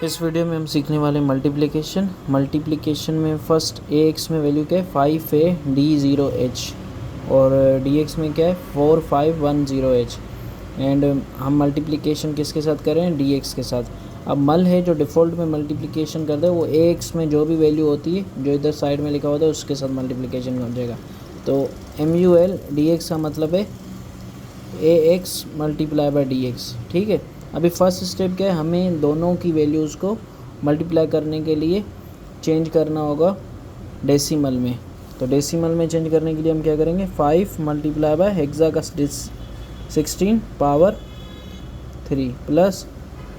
इस वीडियो में हम सीखने वाले मल्टीप्लिकेशन में फर्स्ट ax में वैल्यू क्या है 5a d0h और dx में क्या है 4510h एंड हम मल्टीप्लिकेशन किसके साथ कर रहे हैं dx के साथ। अब मल है जो डिफ़ॉल्ट में मल्टीप्लिकेशन करता है वो ax में जो भी वैल्यू होती है जो इधर साइड में लिखा होता है उसके साथ मल्टीप्लिकेशन हो जाएगा। तो mul dx का मतलब है ax मल्टीप्लाई बाय dx। ठीक है, अभी फर्स्ट स्टेप क्या है, हमें दोनों की वैल्यूज़ को मल्टीप्लाई करने के लिए चेंज करना होगा डेसिमल में। तो डेसिमल में चेंज करने के लिए हम क्या करेंगे 5 मल्टीप्लाई बाय हेक्सा का 16 पावर 3 प्लस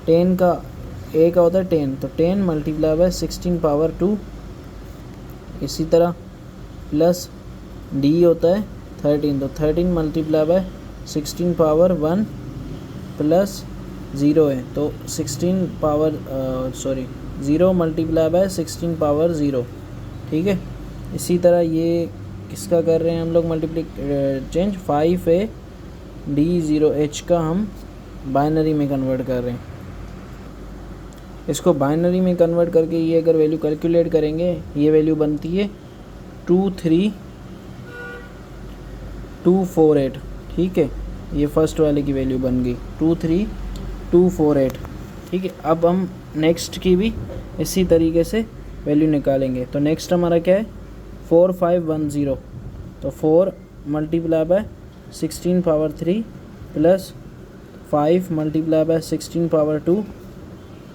10 का a का होता है 10 तो 10 मल्टीप्लाई बाय 16 पावर 2, इसी तरह प्लस d होता है 13 तो 13 मल्टीप्लाई बाय 16 पावर 1 प्लस 0 है तो 16 पावर 0 मल्टीप्लाई बाय 16 पावर 0। ठीक है, इसी तरह ये किसका कर रहे हैं हम लोग चेंज 5a d0h का हम बाइनरी में कन्वर्ट कर रहे हैं। इसको बाइनरी में कन्वर्ट करके ये अगर वैल्यू कैलकुलेट करेंगे ये वैल्यू बनती है 23248। ठीक है, ये फर्स्ट वाले की वैल्यू बन गई 23248। ठीक है, अब हम नेक्स्ट की भी इसी तरीके से वैल्यू निकालेंगे। तो नेक्स्ट हमारा क्या है 4510 तो 4 multiply by 16 power 3 plus 5 multiply by 16 power 2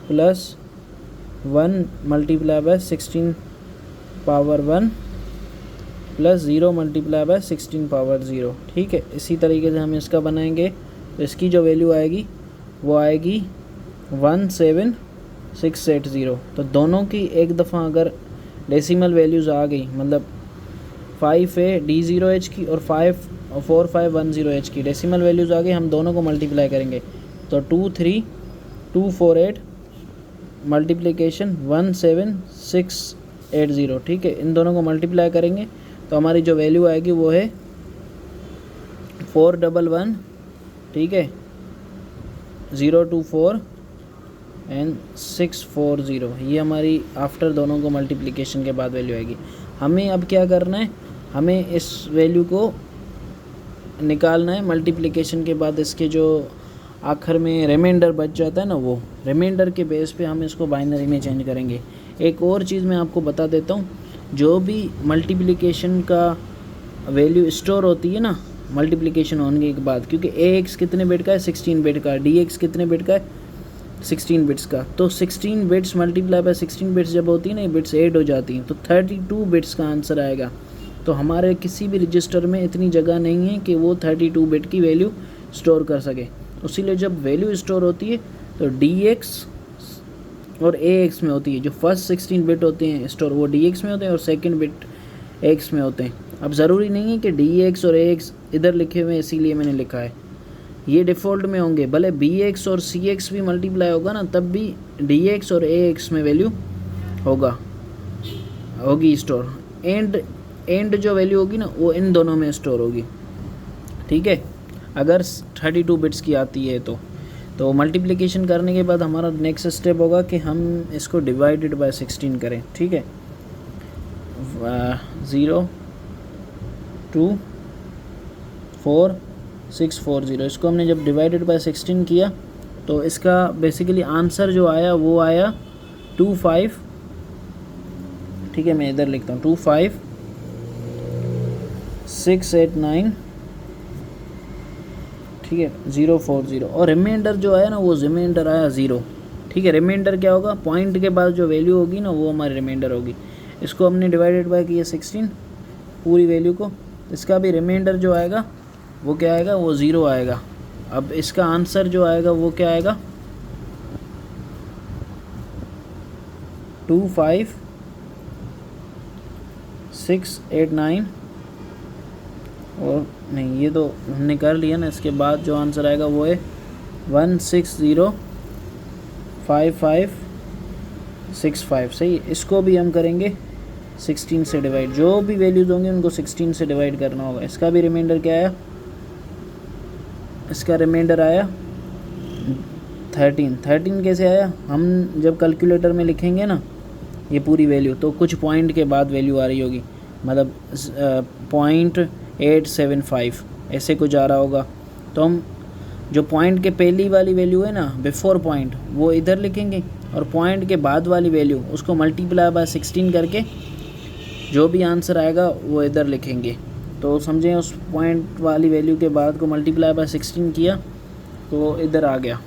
plus 1 multiply by 16 power 1 plus 0 multiply by 16 power 0। ठीक है, इसी तरीके से हम इसका बनाएंगे तो इसकी जो वैल्यू आएगी वो आएगी 17680। तो दोनों की एक दफ़ा अगर डेसिमल वैल्यूज़ आ गई मतलब 5a d0h की और 4510h की डेसिमल वैल्यूज़ आ गई, हम दोनों को मल्टीप्लाई करेंगे तो 23248 मल्टीप्लिकेशन 17680। ठीक है, इन दोनों को मल्टीप्लाई करेंगे तो हमारी जो वैल्यू आएगी वो है 411। ठीक है, 024 एंड 640 ये हमारी आफ्टर दोनों को मल्टीप्लिकेशन के बाद वैल्यू आएगी। हमें अब क्या करना है, हमें इस वैल्यू को निकालना है मल्टीप्लिकेशन के बाद इसके जो आखिर में रिमाइंडर बच जाता है ना, वो रिमाइंडर के बेस पे हम इसको बाइनरी में चेंज करेंगे। एक और चीज़ मैं आपको बता देता हूँ, जो भी मल्टीप्लिकेशन का वैल्यू स्टोर होती है ना मल्टीप्लिकेशन होने के बाद, क्योंकि ax कितने बिट का है 16 बिट का, dx कितने बिट का है 16 बिट्स का, तो 16 बिट्स मल्टीप्लाई बाय 16 बिट्स जब होती है ना, बिट्स ऐड हो जाती हैं तो 32 बिट्स का आंसर आएगा। तो हमारे किसी भी रजिस्टर में इतनी जगह नहीं है कि वो 32 बिट की वैल्यू स्टोर कर सके। इसीलिए जब वैल्यू स्टोर होती है तो dx और ax में होती है। जो फर्स्ट 16 बिट होते हैं स्टोर वो dx में होते हैं और सेकंड बिट x में होते हैं। अब ज़रूरी नहीं है कि dx और ax इधर लिखे हुए हैं इसीलिए मैंने लिखा है, ये डिफ़ॉल्ट में होंगे। भले bx और cx भी मल्टीप्लाई होगा ना तब भी dx और ax में वैल्यू होगी स्टोर। एंड जो वैल्यू होगी ना वो इन दोनों में स्टोर होगी। ठीक है, अगर 32 बिट्स की आती है तो मल्टीप्लिकेशन करने के बाद हमारा नेक्स्ट स्टेप होगा कि हम इसको डिवाइडेड बाय 16 करें। ठीक है, 0 2 4 640 इसको हमने जब डिवाइडेड बाय 16 किया तो इसका बेसिकली आंसर जो आया वो आया 25। ठीक है, मैं इधर लिखता हूँ 25689। ठीक है, 040 और रिमाइंडर जो आया ना वो रिमाइंडर आया 0। ठीक है, रिमाइंडर क्या होगा, पॉइंट के बाद जो वैल्यू होगी ना वो हमारी रिमाइंडर होगी। इसको हमने डिवाइडेड बाय किया 16 पूरी वैल्यू को, इसका भी रिमाइंडर जो आएगा वो क्या आएगा, वो 0 आएगा। अब इसका आंसर जो आएगा वो क्या आएगा 25689 और नहीं ये तो हमने कर लिया ना, इसके बाद जो आंसर आएगा वो है 1605565। सही, इसको भी हम करेंगे 16 से डिवाइड, जो भी वैल्यूज़ होंगे उनको 16 से डिवाइड करना होगा। इसका भी रिमाइंडर क्या आया, इसका रिमाइंडर आया 13 कैसे आया, हम जब कैलकुलेटर में लिखेंगे ना ये पूरी वैल्यू, तो कुछ पॉइंट के बाद वैल्यू आ रही होगी, मतलब 0.875 ऐसे कुछ आ रहा होगा। तो हम जो पॉइंट के पहली वाली वैल्यू है ना, बिफोर पॉइंट, वो इधर लिखेंगे, और पॉइंट के बाद वाली वैल्यू उसको मल्टीप्लाई बाय 16 करके जो भी आंसर आएगा वो इधर लिखेंगे। तो समझें, उस पॉइंट वाली वैल्यू के बाद को मल्टीप्लाई बाय 16 किया तो इधर आ गया।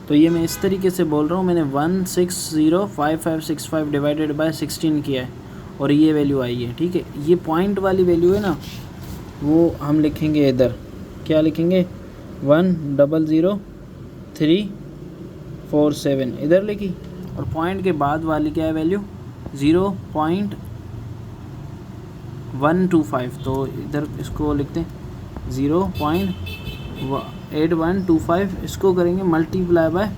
तो ये मैं इस तरीके से बोल रहा हूँ, मैंने 1605565 डिवाइडेड बाय 16 किया है और ये वैल्यू आई है। ठीक है, ये पॉइंट वाली वैल्यू है ना, वो हम लिखेंगे इधर, क्या लिखेंगे, 100347 इधर लिखी, और पॉइंट के बाद वाली क्या है वैल्यू, 0.125, तो इधर इसको लिखते हैं 0.8125, इसको करेंगे मल्टीप्लाई बाय,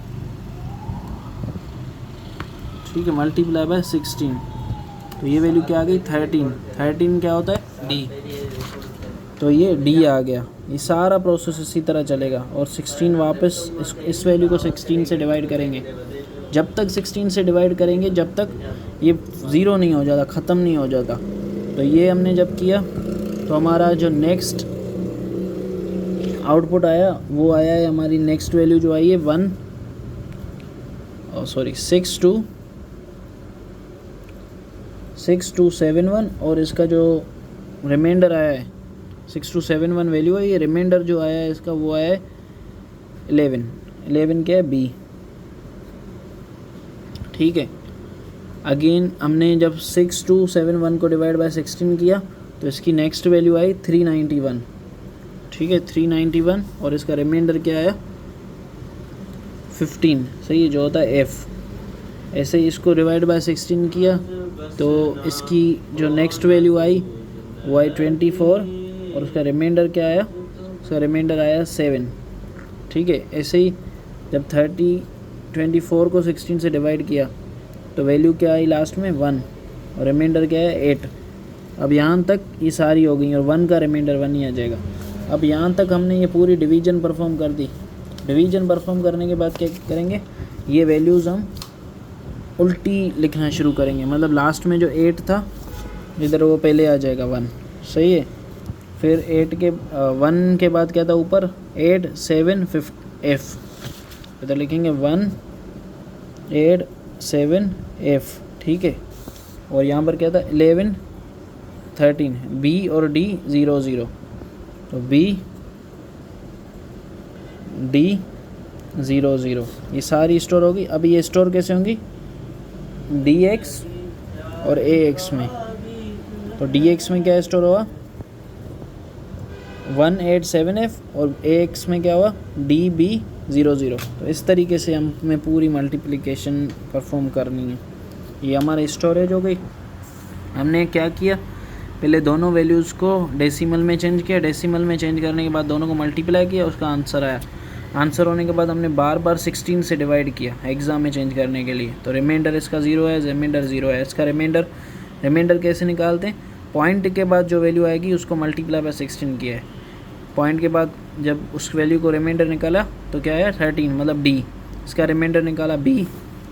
ठीक है, मल्टीप्लाई बाय 16, तो ये वैल्यू क्या आ गई, 13 क्या होता है, डी, तो ये डी आ गया। ये सारा प्रोसेस इसी तरह चलेगा, और 16 वापस इस वैल्यू को 16 से डिवाइड करेंगे, जब तक 16 से डिवाइड करेंगे जब तक ये ज़ीरो नहीं हो जाता, ख़त्म नहीं हो जाता। तो ये हमने जब किया तो हमारा जो नेक्स्ट आउटपुट आया वो आया है, हमारी नेक्स्ट वैल्यू जो आई है 6271, और इसका जो रिमाइंडर आया है 6271 वैल्यू है, ये रिमाइंडर जो आया है इसका वो आया है 11 क्या है, बी। ठीक है, अगेन हमने जब 6271 को डिवाइड बाय 16 किया तो इसकी नेक्स्ट वैल्यू आई 391। ठीक है, 391, और इसका रिमाइंडर क्या आया, 15, सही है, जो होता है एफ़। ऐसे ही इसको डिवाइड बाय 16 किया तो इसकी जो नेक्स्ट वैल्यू आई वो आई 24, और उसका रिमाइंडर क्या आया, उसका रिमाइंडर आया 7। ठीक है, ऐसे ही जब 24 को 16 से डिवाइड किया तो वैल्यू क्या आई लास्ट में 1, और रिमाइंडर क्या है 8। अब यहाँ तक ये सारी हो गई और 1 का रिमाइंडर 1 ही आ जाएगा। अब यहाँ तक हमने ये पूरी डिवीज़न परफॉर्म कर दी। डिवीज़न परफॉर्म करने के बाद क्या करेंगे, ये वैल्यूज़ हम उल्टी लिखना शुरू करेंगे, मतलब लास्ट में जो 8 था इधर वो पहले आ जाएगा 1, सही है। फिर 1 के बाद क्या था ऊपर, 8 7 5 एफ, इधर लिखेंगे 1 8 7 एफ। ठीक है, और यहाँ पर क्या था 11 13, बी और डी 0 0, तो बी डी 0 0, ये सारी स्टोर होगी। अब ये स्टोर कैसे होंगी, डी एक्स और ए एक्स में। तो डी एक्स में क्या स्टोर हुआ 187F, और ए एक्स में क्या हुआ डी बी 0 0। तो इस तरीके से हमें पूरी मल्टीप्लिकेशन परफॉर्म करनी है। ये हमारा स्टोरेज हो गई। हमने क्या किया, पहले दोनों वैल्यूज़ को डेसिमल में चेंज किया, डेसिमल में चेंज करने के बाद दोनों को मल्टीप्लाई किया, उसका आंसर आया। आंसर होने के बाद हमने बार बार 16 से डिवाइड किया एग्ज़ाम में चेंज करने के लिए। तो रिमाइंडर इसका 0 है, रिमाइंडर 0 है। इसका रिमाइंडर कैसे निकालते हैं, पॉइंट के बाद जो वैल्यू आएगी उसको मल्टीप्लाई बाय 16 किया है। पॉइंट के बाद जब उस वैल्यू को रिमाइंडर निकाला तो क्या है 13, मतलब डी। इसका रिमाइंडर निकाला बी,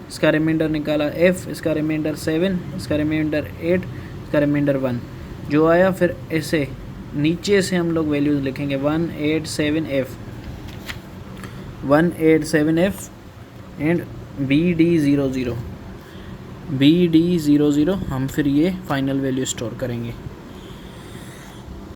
इसका रिमाइंडर निकाला एफ़, इसका रिमाइंडर 7, इसका रिमाइंडर 8, इसका रिमाइंडर 1 जो आया। फिर ऐसे नीचे से हम लोग वैल्यूज़ लिखेंगे 187F, 187F and B D 0 0, B D 0 0। हम फिर ये फाइनल वैल्यू स्टोर करेंगे।